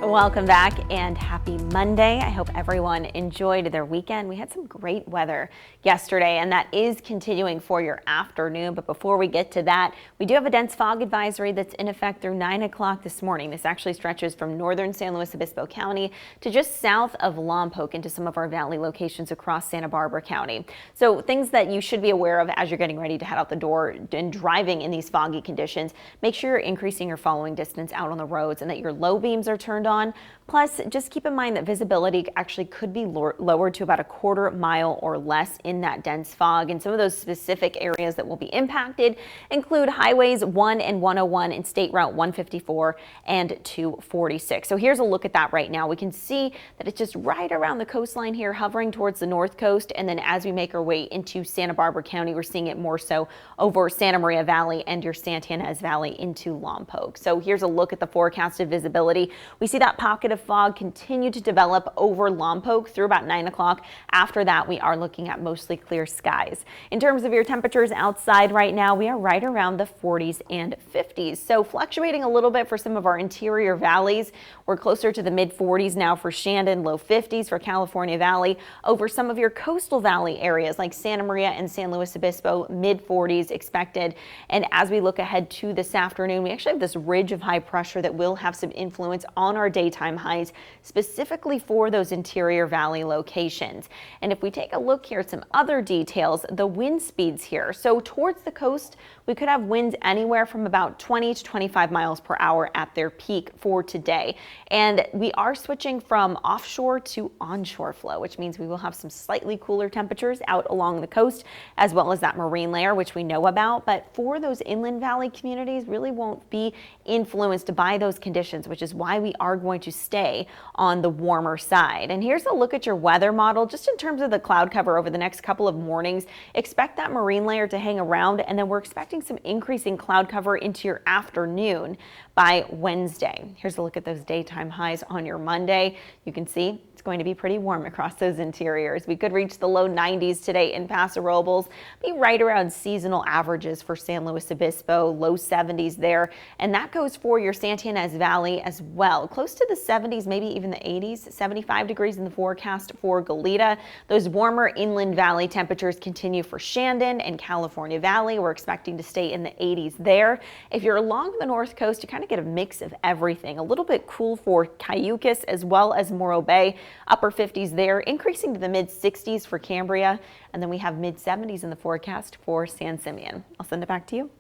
Welcome back and happy Monday. I hope everyone enjoyed their weekend. We had some great weather yesterday, and that is continuing for your afternoon. But before we get to that, we do have a dense fog advisory that's in effect through 9 o'clock this morning. This actually stretches from northern San Luis Obispo County to just south of Lompoc into some of our valley locations across Santa Barbara County. So things that you should be aware of as you're getting ready to head out the door and driving in these foggy conditions. Make sure you're increasing your following distance out on the roads and that your low beams are turned on. Plus, just keep in mind that visibility actually could be lowered to about a quarter mile or less in that dense fog. And some of those specific areas that will be impacted include highways 1 and 101 and State Route 154 and 246. So here's a look at that right now. We can see that it's just right around the coastline here, hovering towards the north coast. And then as we make our way into Santa Barbara County, we're seeing it more so over Santa Maria Valley and your Santa Ynez Valley into Lompoc. So here's a look at the forecasted visibility. We see that pocket of fog continue to develop over Lompoc through about 9 o'clock. After that, we are looking at mostly clear skies. In terms of your temperatures outside right now, we are right around the 40s and 50s. So fluctuating a little bit for some of our interior valleys. We're closer to the mid 40s now for Shandon, low 50s for California Valley. Over some of your coastal valley areas like Santa Maria and San Luis Obispo, mid 40s expected. And as we look ahead to this afternoon, we actually have this ridge of high pressure that will have some influence on our daytime highs, specifically for those interior valley locations. And if we take a look here at some other details, the wind speeds here. So towards the coast, we could have winds anywhere from about 20 to 25 miles per hour at their peak for today. And we are switching from offshore to onshore flow, which means we will have some slightly cooler temperatures out along the coast, as well as that marine layer, which we know about. But for those inland valley communities, really won't be influenced by those conditions, which is why we are going to stay on the warmer side. And here's a look at your weather model just in terms of the cloud cover over the next couple of mornings. Expect that marine layer to hang around, and then we're expecting some increasing cloud cover into your afternoon by Wednesday. Here's a look at those daytime highs on your Monday. You can see it's going to be pretty warm across those interiors. We could reach the low 90s today in Paso Robles, be right around seasonal averages for San Luis Obispo, low 70s there. And that goes for your Santa Ynez Valley as well. Close to the 70s, maybe even the 80s, 75 degrees in the forecast for Goleta. Those warmer inland valley temperatures continue for Shandon and California Valley. We're expecting to stay in the 80s there. If you're along the north coast, you kind of get a mix of everything. A little bit cool for Cayucas as well as Morro Bay. Upper 50s there, increasing to the mid 60s for Cambria, and then we have mid 70s in the forecast for San Simeon. I'll send it back to you.